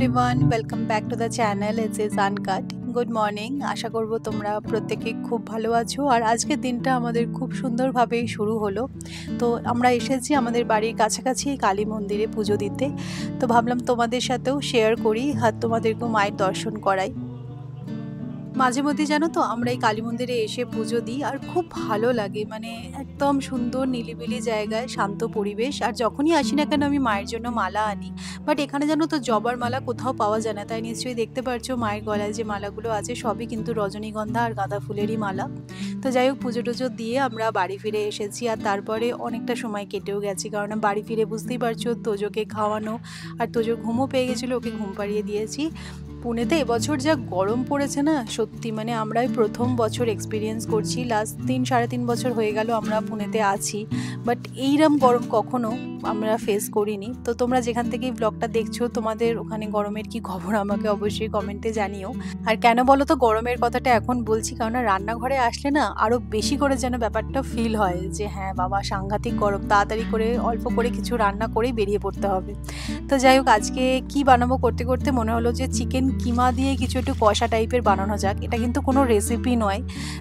Everyone, welcome back to the channel. It's is uncut. Good morning. আশা করব তোমরা প্রত্যেকে খুব ভালো আছো। আর আজকের দিনটা আমাদের খুব সুন্দরভাবেই শুরু হলো। তো আমরা এসেছি আমাদের বাড়ির কাছাকাছি কালী মন্দিরে পুজো দিতে। তো ভাবলাম তোমাদের সাথেও শেয়ার করি আর তোমাদেরকেও মায়ের দর্শন করাই। মাঝে মধ্যে জানো তো আমরা এই কালী মন্দিরে এসে পুজো দিই আর খুব ভালো লাগে, মানে একদম সুন্দর নিরিবিলি জায়গায়, শান্ত পরিবেশ। আর যখনই আসি না কেন আমি মায়ের জন্য মালা আনি, বাট এখানে জানো তো জবার মালা কোথাও পাওয়া যায় না। তাই নিশ্চয়ই দেখতে পারছো মায়ের গলায় যে মালাগুলো আছে সবই কিন্তু রজনীগন্ধা আর গাঁদা ফুলেরই মালা। তো যাই হোক, পুজো টুজো দিয়ে আমরা বাড়ি ফিরে এসেছি আর তারপরে অনেকটা সময় কেটেও গেছি, কারণ বাড়ি ফিরে বুঝতেই পারছো তোজোকে খাওয়ানো আর তোজোর ঘুমও পেয়ে গেছিলো, ওকে ঘুম পাড়িয়ে দিয়েছি। পুনেতে এবছর যা গরম পড়েছে না, সত্যি মানে আমরাই প্রথম বছর এক্সপিরিয়েন্স করছি। লাস্ট 3-3.5 বছর হয়ে গেল আমরা পুনেতে আছি, বাট এইরকম গরম কখনো আমরা ফেস করিনি। তো তোমরা যেখান থেকে এই ব্লগটা দেখছো তোমাদের ওখানে গরমের কি খবর আমাকে অবশ্যই কমেন্টে জানিও। আর কেন বলো তো গরমের কথাটা এখন বলছি, কারণ রান্নাঘরে আসলে না আরও বেশি করে যেন ব্যাপারটা ফিল হয় যে হ্যাঁ বাবা সাংঘাতিক গরম, তাড়াতাড়ি করে অল্প করে কিছু রান্না করেই বেরিয়ে পড়তে হবে। তো যাই হোক, আজকে কি বানাবো করতে করতে মনে হলো যে চিকেন কিমা দিয়ে কিছু একটু কষা টাইপের বানানো যাক। এটা কিন্তু কোনো রেসিপি নয়।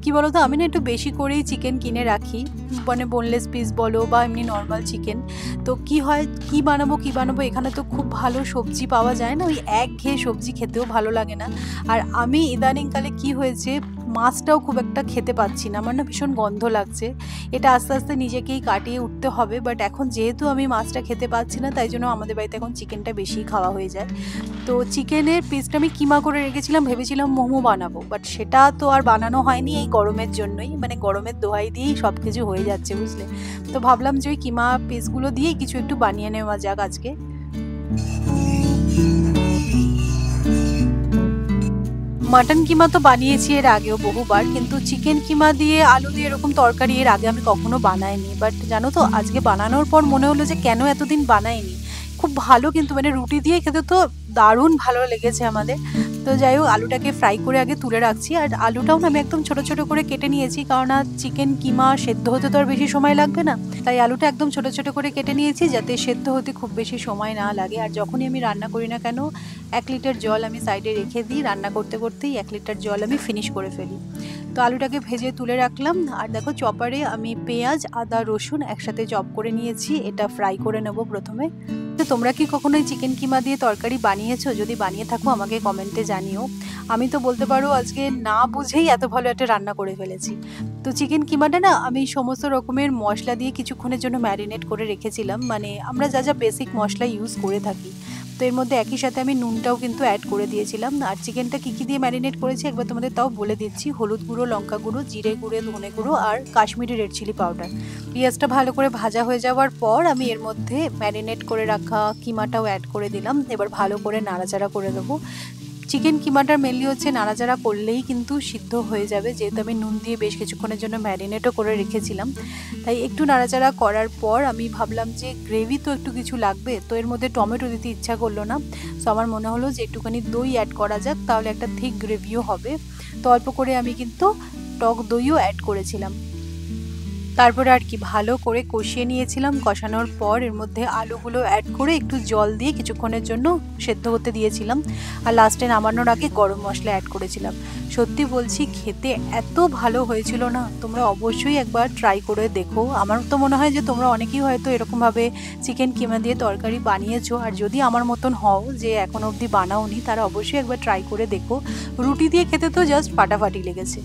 কি বলো তো, আমি না একটু বেশি করেই চিকেন কিনে রাখি, মানে বোনলেস পিস বলো বা এমনি নর্মাল চিকেন। তো কি হয়, কি বানাবো এখানে তো খুব ভালো সবজি পাওয়া যায় না, ওই একঘেয়ে সবজি খেতেও ভালো লাগে না। আর আমি ইদানিংকালে কি হয়েছে, মাছটাও খুব একটা খেতে পাচ্ছি না, আমার না ভীষণ গন্ধ লাগছে। এটা আস্তে আস্তে নিজেকেই কাটিয়ে উঠতে হবে, বাট এখন যেহেতু আমি মাছটা খেতে পাচ্ছি না তাই জন্য আমাদের বাড়িতে এখন চিকেনটা বেশি খাওয়া হয়ে যায়। তো চিকেনের পিসটা আমি কিমা করে রেখেছিলাম, ভেবেছিলাম মোমো বানাবো, বাট সেটা তো আর বানানো হয়নি এই গরমের জন্যই, মানে গরমের দোহাই দিয়েই সব কিছু হয়ে যাচ্ছে বুঝলে। তো ভাবলাম যে ওই কিমা পিসগুলো দিয়েই কিছু একটু বানিয়ে নেওয়া যাক আজকে। মাটন কিমা তো বানিয়েছি এর আগেও বহুবার, কিন্তু চিকেন কিমা দিয়ে আলু দিয়ে এরকম তরকারি এর আগে আমি কখনো বানাইনি। বাট জানো তো আজকে বানানোর পর মনে হলো যে কেন এতদিন বানাইনি। খুব ভালো, কিন্তু মানে রুটি দিয়ে খেতে তো দারুণ ভালো লেগেছে আমাদের। তো যাই হোক, আলুটাকে ফ্রাই করে আগে তুলে রাখছি। আর আলুটাও না আমি একদম ছোট ছোট করে কেটে নিয়েছি, কারণ চিকেন কিমা সেদ্ধ হতে তো আর বেশি সময় লাগবে না। তাই আলুটা একদম ছোট ছোট করে কেটে নিয়েছি যাতে সেদ্ধ হতে খুব বেশি সময় না লাগে। আর যখনই আমি রান্না করি না কেন 1 লিটার জল আমি সাইডে রেখে দিই, রান্না করতে করতেই 1 লিটার জল আমি ফিনিশ করে ফেলি। তো আলুটাকে ভেজে তুলে রাখলাম। আর দেখো চপারে আমি পেঁয়াজ আদা রসুন একসাথে চপ করে নিয়েছি, এটা ফ্রাই করে নেব প্রথমে। তো তোমরা কি কখনো এই চিকেন কিমা দিয়ে তরকারি বানিয়েছো? যদি বানিয়ে থাকো আমাকে কমেন্টে জানিও। আমি তো বলতে পারো আজকে না বুঝেই এত ভালো একটা রান্না করে ফেলেছি। তো চিকেন কিমাটা না আমি সমস্ত রকমের মশলা দিয়ে কিছুক্ষণের জন্য ম্যারিনেট করে রেখেছিলাম, মানে আমরা যা যা বেসিক মশলা ইউজ করে থাকি। তো এর মধ্যে একই সাথে আমি নুনটাও কিন্তু অ্যাড করে দিয়েছিলাম। আর চিকেনটা কী কী দিয়ে ম্যারিনেট করেছি একবার তোমাদের তাও বলে দিচ্ছি: হলুদ গুঁড়ো, লঙ্কা গুঁড়ো, জিরে গুঁড়ো, ধনে গুঁড়ো আর কাশ্মীরি রেড চিলি পাউডার। পেঁয়াজটা ভালো করে ভাজা হয়ে যাওয়ার পর আমি এর মধ্যে ম্যারিনেট করে রাখা কিমাটাও অ্যাড করে দিলাম। এবার ভালো করে নাড়াচাড়া করে দেবো। চিকেন কিমাটার মেনলি হচ্ছে নাড়াচাড়া করলেই কিন্তু সিদ্ধ হয়ে যাবে, যেহেতু আমি নুন দিয়ে বেশ কিছুক্ষণের জন্য ম্যারিনেটও করে রেখেছিলাম। তাই একটু নাড়াচাড়া করার পর আমি ভাবলাম যে গ্রেভি তো একটু কিছু লাগবে, তো এর মধ্যে টমেটো দিতে ইচ্ছা করলো না। সো আমার মনে হলো যে একটুখানি দই অ্যাড করা যাক, তাহলে একটা থিক গ্রেভিও হবে। তো অল্প করে আমি কিন্তু টক দইও অ্যাড করেছিলাম। তারপরে আর কি ভালো করে কষিয়ে নিয়েছিলাম। কষানোর পর এর মধ্যে আলুগুলো অ্যাড করে একটু জল দিয়ে কিছুক্ষণের জন্য সেদ্ধ হতে দিয়েছিলাম। আর লাস্টে নামানোর আগে গরম মশলা অ্যাড করেছিলাম। সত্যি বলছি খেতে এত ভালো হয়েছিল না, তোমরা অবশ্যই একবার ট্রাই করে দেখো। আমার তো মনে হয় যে তোমরা অনেকেই হয়তো এরকমভাবে চিকেন কিমা দিয়ে তরকারি বানিয়েছো, আর যদি আমার মতন হও যে এখনো অবধি বানাওনি, তারা অবশ্যই একবার ট্রাই করে দেখো। রুটি দিয়ে খেতে তো জাস্ট ফাটাফাটি লেগেছে।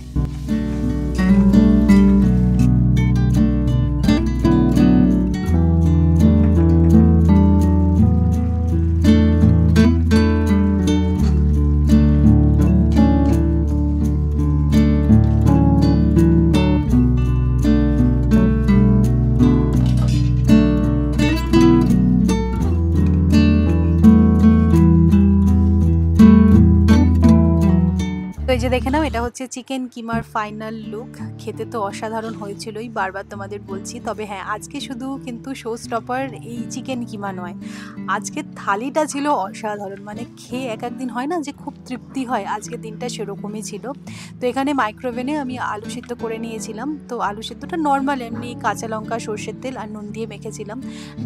তো এই যে দেখে নাও, এটা হচ্ছে চিকেন কিমার ফাইনাল লুক। খেতে তো অসাধারণ হয়েছিলই, বারবার তোমাদের বলছি। তবে হ্যাঁ, আজকে শুধু কিন্তু শো স্টপার এই চিকেন কিমা নয়, আজকের থালিটা ছিল অসাধারণ। মানে খেয়ে এক একদিন হয় না যে খুব তৃপ্তি হয়, আজকের দিনটা সেরকমই ছিল। তো এখানে মাইক্রোওভেনে আমি আলু সিদ্ধ করে নিয়েছিলাম। তো আলু সিদ্ধটা নর্মাল এমনি কাঁচা লঙ্কা, সর্ষের তেল আর নুন দিয়ে মেখেছিলাম।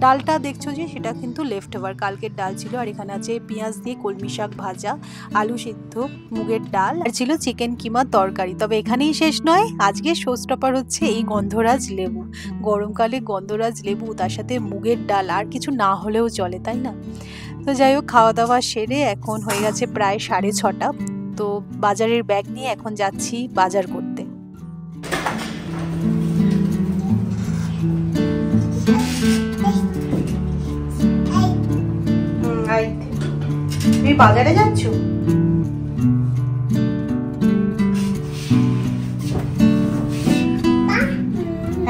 ডালটা দেখছো যে সেটা কিন্তু লেফট ওভার, কালকের ডাল ছিল। আর এখানে আছে পেঁয়াজ দিয়ে কলমি শাক ভাজা, আলু সিদ্ধ, মুগের ডাল, আর ছিল চিকেন কিমা তরকারি। তবে এখানেই শেষ নয়, আজকে শো স্টপার হচ্ছে এই গন্ধরাজ লেবু। গরমকালে গন্ধরাজ লেবু, তার সাথে মুগের ডাল, আর কিছু না হলেও চলে, তাই না? তো যাই হোক, খাওয়া দাওয়া সেরে এখন হয়ে গেছে প্রায় 6:30। তো বাজারের ব্যাগ নিয়ে এখন যাচ্ছি বাজার করতে। তুমি বাজারে যাচ্ছ?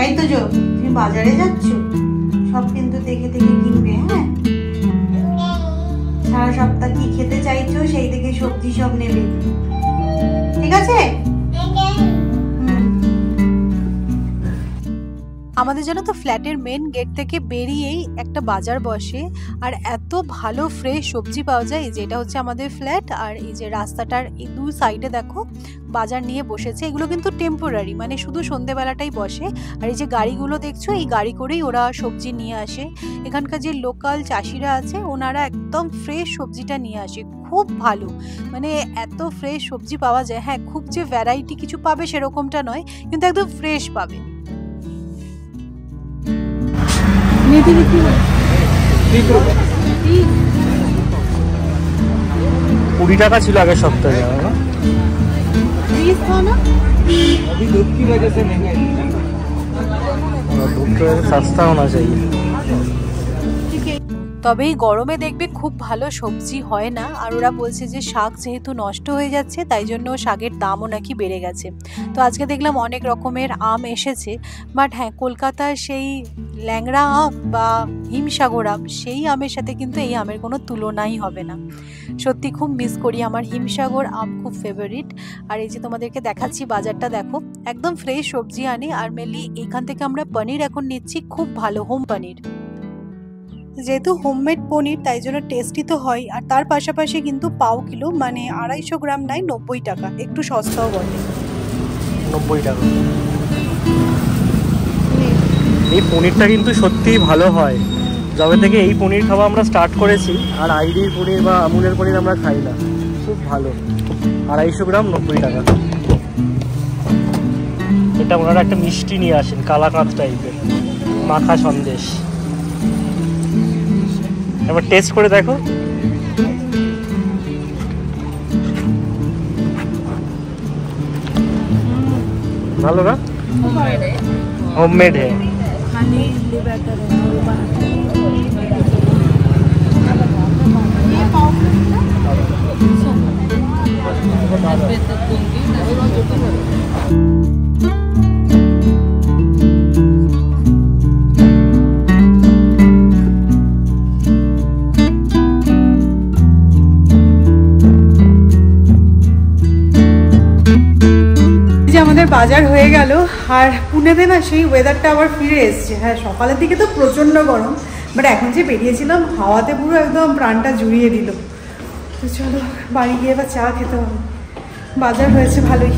এই তো জো, তুমি বাজারে যাচ্ছ? সব কিন্তু দেখে দেখে কিনবে, হ্যাঁ? সারা সপ্তাহ কি খেতে চাইছো সেই দেখে সবজি সব নেবে, ঠিক আছে? আমাদের জানো তো ফ্ল্যাটের মেন গেট থেকে বেরিয়েই একটা বাজার বসে, আর এত ভালো ফ্রেশ সবজি পাওয়া যায়। যেটা হচ্ছে আমাদের ফ্ল্যাট, আর এই যে রাস্তাটার এই দুই সাইডে দেখো বাজার নিয়ে বসেছে। এগুলো কিন্তু টেম্পোরারি, মানে শুধু সন্ধেবেলাটাই বসে। আর এই যে গাড়িগুলো দেখছো, এই গাড়ি করেই ওরা সবজি নিয়ে আসে। এখানকার যে লোকাল চাষিরা আছে, ওনারা একদম ফ্রেশ সবজিটা নিয়ে আসে, খুব ভালো। মানে এত ফ্রেশ সবজি পাওয়া যায়। হ্যাঁ, খুব যে ভ্যারাইটি কিছু পাবে সেরকমটা নয়, কিন্তু একদম ফ্রেশ পাবে। 20 টাকা ছিল আগের সপ্তাহে। সস্তা होना चाहिए। তবে এই গরমে দেখবে খুব ভালো সবজি হয় না। আর ওরা বলছে যে শাক যেহেতু নষ্ট হয়ে যাচ্ছে, তাই জন্য শাকের দামও নাকি বেড়ে গেছে। তো আজকে দেখলাম অনেক রকমের আম এসেছে। বাট হ্যাঁ, কলকাতার সেই ল্যাংড়া আম বা হিমসাগর আম, সেই আমের সাথে কিন্তু এই আমের কোনো তুলনাই হবে না। সত্যি খুব মিস করি, আমার হিমসাগর আম খুব ফেভারিট। আর এই যে তোমাদেরকে দেখাচ্ছি বাজারটা, দেখো একদম ফ্রেশ সবজি আনে। আর মেনলি এখান থেকে আমরা পনির এখন নিচ্ছি, খুব ভালো হোম পনির। যেহেতু হোমমেড পনির, তাই জন্য টেস্টি তো হয়। আর তার পাশাপাশি কিন্তু পাও কিলো, মানে 250 গ্রাম নেয় 90 টাকা, একটু সস্তাও বটে। 90 টাকা। এই পনিরটা কিন্তু সত্যিই ভালো হয়। যবে থেকে এই পনির খাওয়া আমরা স্টার্ট করেছি, আর আইডির পনির বা আমুলের পনির আমরা খাই না। খুব ভালো। 250 গ্রাম 90 টাকা। এটা ওনারা একটা মিষ্টি নিয়ে আসেন, কালাকাঁদ টাইপের, মাখা সন্দেশ। এবার টেস্ট করে দেখো। ভালো না? হোমমেড है। আমাদের বাজার হয়ে গেল। আর পুনেতে না সেই ওয়েদারটা আবার ফিরে এসছে। হ্যাঁ, সকালের দিকে তো প্রচণ্ড গরম, বাট এখন যে বেরিয়েছিলাম হাওয়াতে পুরো একদম প্রাণটা জুড়িয়ে দিল। তো চলো বাড়ি গিয়ে এবার চা খেতে হবে। বাজার হয়েছে ভালোই।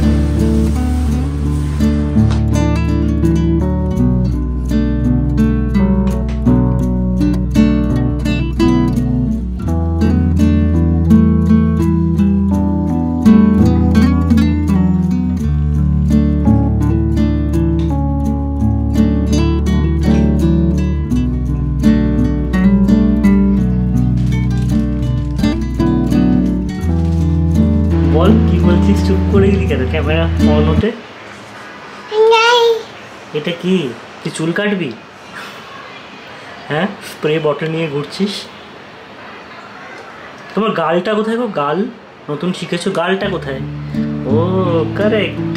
বল কি বলছিস? চুপ করে গেলি কেন? ক্যামেরা অন হতে। এটা কি, তুই চুল কাটবি? হ্যাঁ, স্প্রে বটল নিয়ে ঘুরছিস। তোমার গালটা কোথায় গো? গাল নতুন শিখেছো, গালটা কোথায়? ও কারেক্ট।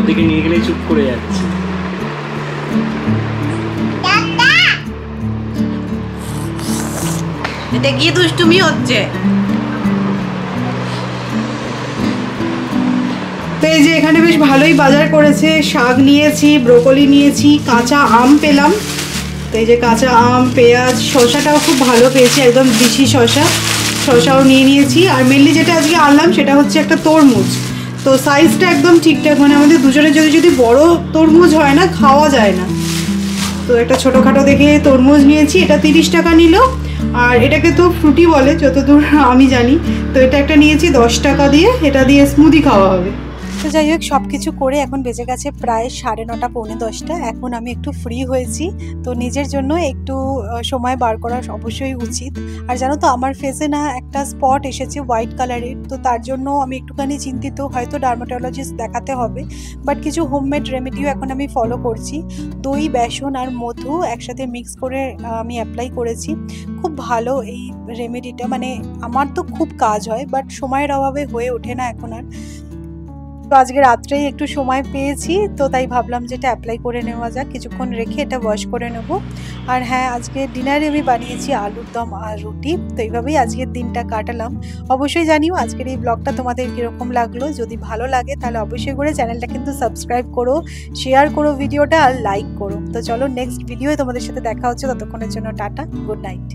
দিকে নিয়ে গেলেই চুপ করে যাচ্ছে। এটা কি দুষ্টুমি হচ্ছে? তো এই যে এখানে বেশ ভালোই বাজার করেছে, শাক নিয়েছি, ব্রোকলি নিয়েছি, কাঁচা আম পেলাম। তো এই যে কাঁচা আম, পেঁয়াজ, শসাটাও খুব ভালো পেয়েছি, একদম দেশি শসাও নিয়ে নিয়েছি। আর মেনলি যেটা আজকে আনলাম সেটা হচ্ছে একটা তরমুজ। তো সাইজটা একদম ঠিকঠাক, মানে আমাদের দুজনের যদি বড় তরমুজ হয় না, খাওয়া যায় না। তো একটা ছোটোখাটো দেখে তরমুজ নিয়েছি, এটা 30 টাকা নিল। আর এটাকে তো ফ্রুটি বলে যতদূর আমি জানি। তো এটা একটা নিয়েছি 10 টাকা দিয়ে, এটা দিয়ে স্মুদি খাওয়া হবে। তো যাই হোক, সব কিছু করে এখন বেজে গেছে প্রায় 9:30 পৌনে 10টা। এখন আমি একটু ফ্রি হয়েছি, তো নিজের জন্য একটু সময় বার করা অবশ্যই উচিত। আর জানো তো, আমার ফেসে না একটা স্পট এসেছে হোয়াইট কালারের, তো তার জন্য আমি একটুখানি চিন্তিত, হয়তো ডার্মাটোলজিস্ট দেখাতে হবে। বাট কিছু হোমমেড রেমেডিও এখন আমি ফলো করছি। দই, বেসন আর মধু একসাথে মিক্স করে আমি অ্যাপ্লাই করেছি। খুব ভালো এই রেমেডিটা, মানে আমার তো খুব কাজ হয়, বাট সময়ের অভাবে হয়ে ওঠে না এখন আর। তো আজকে রাত্রেই একটু সময় পেয়েছি, তো তাই ভাবলাম যে এটা অ্যাপ্লাই করে নেওয়া যাক, কিছুক্ষণ রেখে এটা ওয়াশ করে নেব। আর হ্যাঁ, আজকে ডিনারে আমি বানিয়েছি আলুর দম আর রুটি। তো এইভাবেই আজকের দিনটা কাটালাম। অবশ্যই জানিও আজকের এই ব্লগটা তোমাদের কীরকম লাগলো। যদি ভালো লাগে তাহলে অবশ্যই করে চ্যানেলটা কিন্তু সাবস্ক্রাইব করো, শেয়ার করো ভিডিওটা, আর লাইক করো। তো চলো, নেক্সট ভিডিওয়ে তোমাদের সাথে দেখা হচ্ছে। ততক্ষণের জন্য টাটা, গুড নাইট।